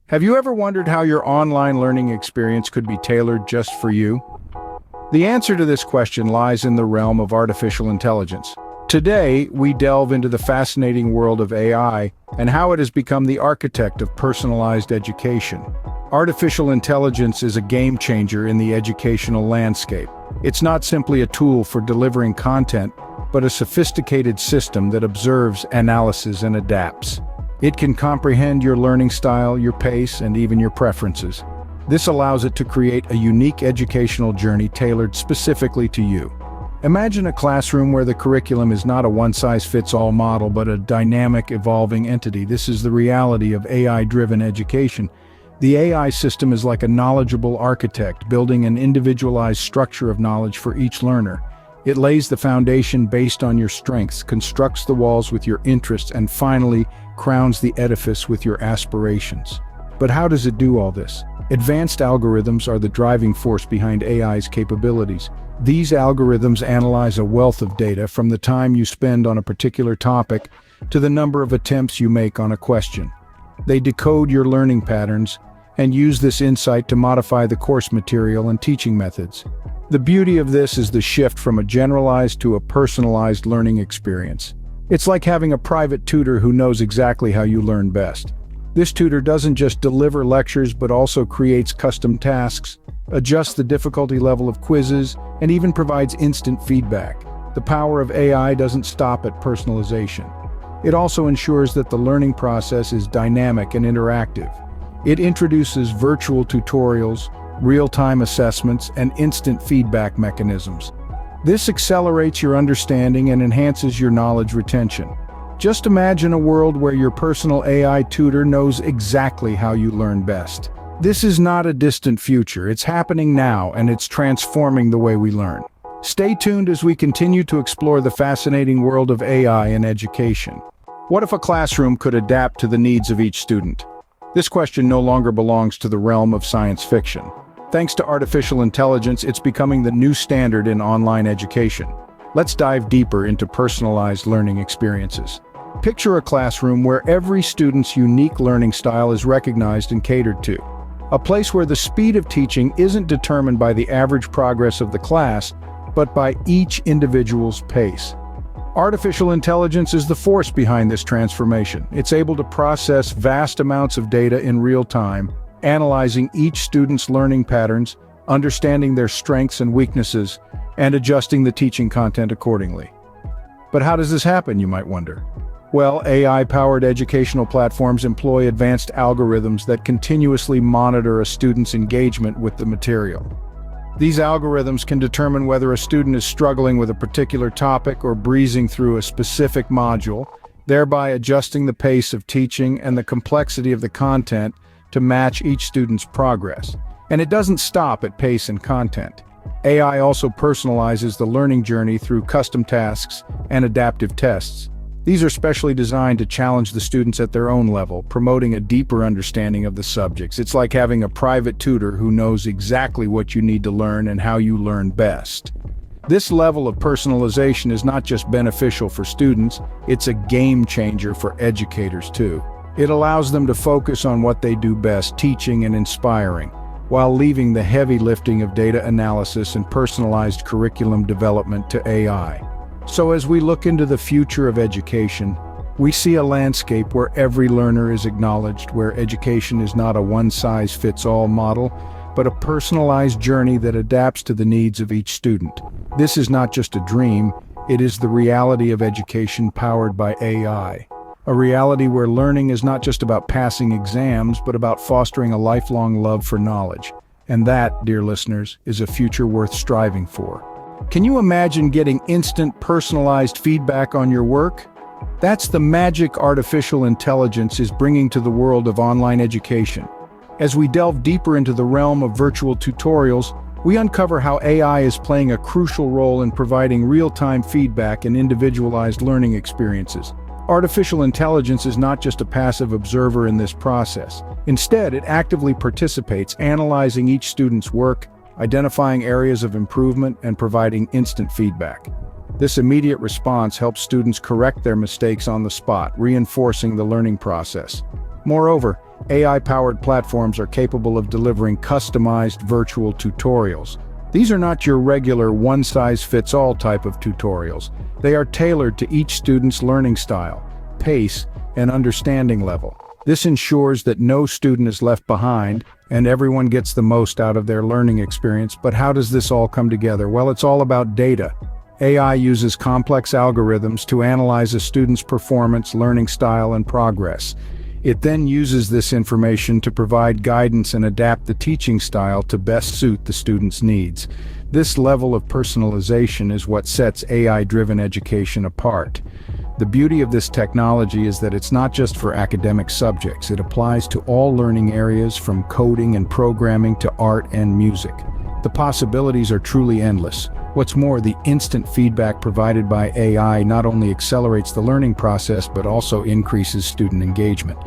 Have you ever wondered how your online learning experience could be tailored just for you? The answer to this question lies in the realm of artificial intelligence. Today, we delve into the fascinating world of AI and how it has become the architect of personalized education. Artificial intelligence is a game changer in the educational landscape. It's not simply a tool for delivering content, but a sophisticated system that observes, analyzes, and adapts. It can comprehend your learning style, your pace, and even your preferences. This allows it to create a unique educational journey tailored specifically to you. Imagine a classroom where the curriculum is not a one-size-fits-all model, but a dynamic, evolving entity. This is the reality of AI-driven education. The AI system is like a knowledgeable architect, building an individualized structure of knowledge for each learner. It lays the foundation based on your strengths, constructs the walls with your interests, and finally, crowns the edifice with your aspirations. But how does it do all this? Advanced algorithms are the driving force behind AI's capabilities. These algorithms analyze a wealth of data, from the time you spend on a particular topic to the number of attempts you make on a question. They decode your learning patterns and use this insight to modify the course material and teaching methods. The beauty of this is the shift from a generalized to a personalized learning experience. It's like having a private tutor who knows exactly how you learn best. This tutor doesn't just deliver lectures, but also creates custom tasks, adjusts the difficulty level of quizzes, and even provides instant feedback. The power of AI doesn't stop at personalization. It also ensures that the learning process is dynamic and interactive. It introduces virtual tutorials, real-time assessments, and instant feedback mechanisms. This accelerates your understanding and enhances your knowledge retention. Just imagine a world where your personal AI tutor knows exactly how you learn best. This is not a distant future, it's happening now, and it's transforming the way we learn. Stay tuned as we continue to explore the fascinating world of AI in education. What if a classroom could adapt to the needs of each student? This question no longer belongs to the realm of science fiction. Thanks to artificial intelligence, it's becoming the new standard in online education. Let's dive deeper into personalized learning experiences. Picture a classroom where every student's unique learning style is recognized and catered to. A place where the speed of teaching isn't determined by the average progress of the class, but by each individual's pace. Artificial intelligence is the force behind this transformation. It's able to process vast amounts of data in real time, analyzing each student's learning patterns, understanding their strengths and weaknesses, and adjusting the teaching content accordingly. But how does this happen, you might wonder? Well, AI-powered educational platforms employ advanced algorithms that continuously monitor a student's engagement with the material. These algorithms can determine whether a student is struggling with a particular topic or breezing through a specific module, thereby adjusting the pace of teaching and the complexity of the content to match each student's progress. And it doesn't stop at pace and content. AI also personalizes the learning journey through custom tasks and adaptive tests. These are specially designed to challenge the students at their own level, promoting a deeper understanding of the subjects. It's like having a private tutor who knows exactly what you need to learn and how you learn best. This level of personalization is not just beneficial for students, it's a game changer for educators too. It allows them to focus on what they do best, teaching and inspiring, while leaving the heavy lifting of data analysis and personalized curriculum development to AI. So as we look into the future of education, we see a landscape where every learner is acknowledged, where education is not a one-size-fits-all model, but a personalized journey that adapts to the needs of each student. This is not just a dream, it is the reality of education powered by AI. A reality where learning is not just about passing exams, but about fostering a lifelong love for knowledge. And that, dear listeners, is a future worth striving for. Can you imagine getting instant, personalized feedback on your work? That's the magic artificial intelligence is bringing to the world of online education. As we delve deeper into the realm of virtual tutorials, we uncover how AI is playing a crucial role in providing real-time feedback and individualized learning experiences. Artificial intelligence is not just a passive observer in this process. Instead, it actively participates, analyzing each student's work, identifying areas of improvement, and providing instant feedback. This immediate response helps students correct their mistakes on the spot, reinforcing the learning process. Moreover, AI-powered platforms are capable of delivering customized virtual tutorials. These are not your regular one-size-fits-all type of tutorials. They are tailored to each student's learning style, pace, and understanding level. This ensures that no student is left behind and everyone gets the most out of their learning experience. But how does this all come together? Well, it's all about data. AI uses complex algorithms to analyze a student's performance, learning style, and progress. It then uses this information to provide guidance and adapt the teaching style to best suit the student's needs. This level of personalization is what sets AI-driven education apart. The beauty of this technology is that it's not just for academic subjects. It applies to all learning areas, from coding and programming to art and music. The possibilities are truly endless. What's more, the instant feedback provided by AI not only accelerates the learning process but also increases student engagement.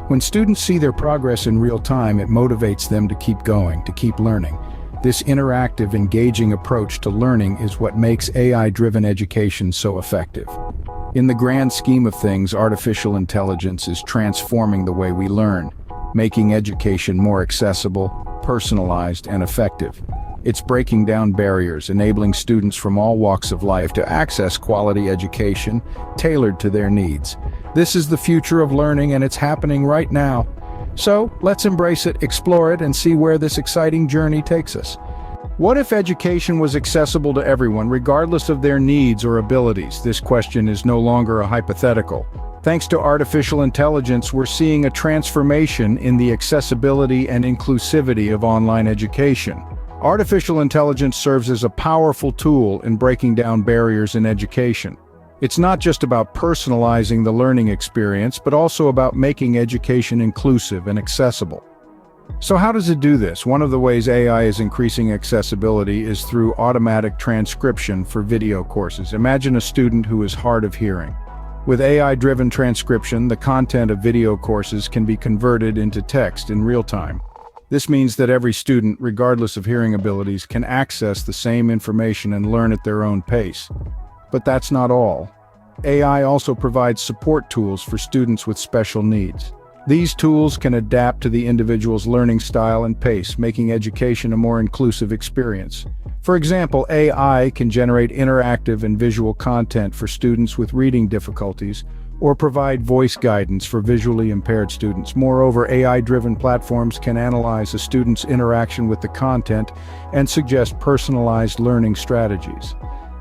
When students see their progress in real time, it motivates them to keep going, to keep learning. This interactive, engaging approach to learning is what makes AI-driven education so effective. In the grand scheme of things, artificial intelligence is transforming the way we learn, making education more accessible, personalized, and effective. It's breaking down barriers, enabling students from all walks of life to access quality education tailored to their needs. This is the future of learning, and it's happening right now. So, let's embrace it, explore it, and see where this exciting journey takes us. What if education was accessible to everyone, regardless of their needs or abilities? This question is no longer a hypothetical. Thanks to artificial intelligence, we're seeing a transformation in the accessibility and inclusivity of online education. Artificial intelligence serves as a powerful tool in breaking down barriers in education. It's not just about personalizing the learning experience, but also about making education inclusive and accessible. So how does it do this? One of the ways AI is increasing accessibility is through automatic transcription for video courses. Imagine a student who is hard of hearing. With AI-driven transcription, the content of video courses can be converted into text in real time. This means that every student, regardless of hearing abilities, can access the same information and learn at their own pace. But that's not all. AI also provides support tools for students with special needs. These tools can adapt to the individual's learning style and pace, making education a more inclusive experience. For example, AI can generate interactive and visual content for students with reading difficulties, or provide voice guidance for visually impaired students. Moreover, AI-driven platforms can analyze a student's interaction with the content and suggest personalized learning strategies.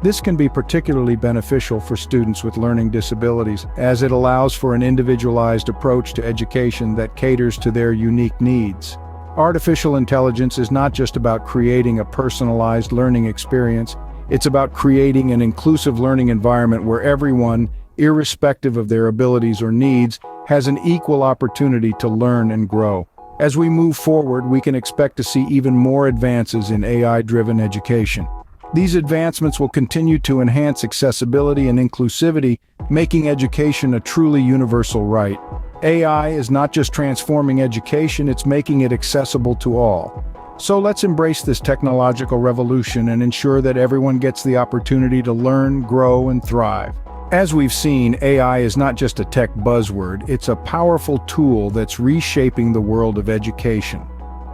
This can be particularly beneficial for students with learning disabilities, as it allows for an individualized approach to education that caters to their unique needs. Artificial intelligence is not just about creating a personalized learning experience, it's about creating an inclusive learning environment where everyone, irrespective of their abilities or needs, has an equal opportunity to learn and grow. As we move forward, we can expect to see even more advances in AI-driven education. These advancements will continue to enhance accessibility and inclusivity, making education a truly universal right. AI is not just transforming education, it's making it accessible to all. So let's embrace this technological revolution and ensure that everyone gets the opportunity to learn, grow, and thrive. As we've seen, AI is not just a tech buzzword, it's a powerful tool that's reshaping the world of education.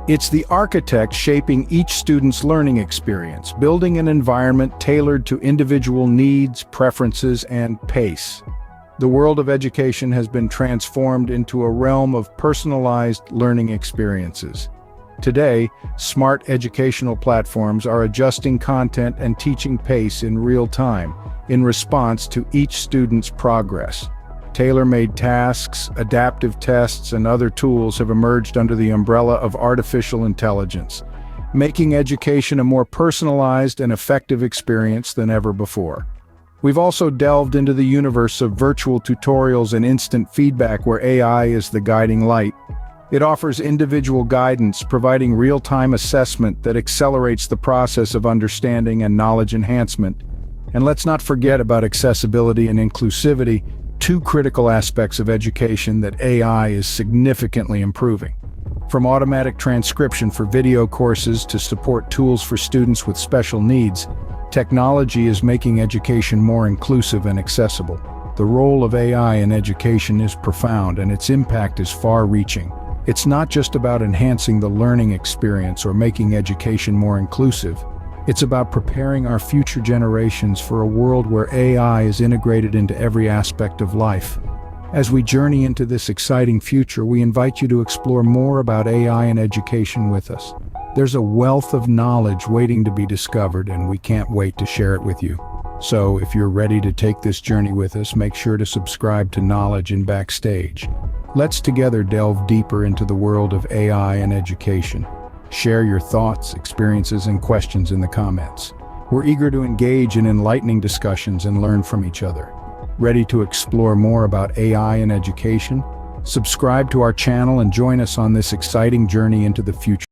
It's the architect shaping each student's learning experience, building an environment tailored to individual needs, preferences, and pace. The world of education has been transformed into a realm of personalized learning experiences. Today, smart educational platforms are adjusting content and teaching pace in real time, in response to each student's progress. Tailor-made tasks, adaptive tests, and other tools have emerged under the umbrella of artificial intelligence, making education a more personalized and effective experience than ever before. We've also delved into the universe of virtual tutorials and instant feedback, where AI is the guiding light. It offers individual guidance, providing real-time assessment that accelerates the process of understanding and knowledge enhancement. And let's not forget about accessibility and inclusivity, two critical aspects of education that AI is significantly improving. From automatic transcription for video courses to support tools for students with special needs, technology is making education more inclusive and accessible. The role of AI in education is profound, and its impact is far-reaching. It's not just about enhancing the learning experience or making education more inclusive. It's about preparing our future generations for a world where AI is integrated into every aspect of life. As we journey into this exciting future, we invite you to explore more about AI and education with us. There's a wealth of knowledge waiting to be discovered, and we can't wait to share it with you. So, if you're ready to take this journey with us, make sure to subscribe to Knowledge in Backstage. Let's together delve deeper into the world of AI and education. Share your thoughts, experiences, and questions in the comments. We're eager to engage in enlightening discussions and learn from each other. Ready to explore more about AI and education? Subscribe to our channel and join us on this exciting journey into the future.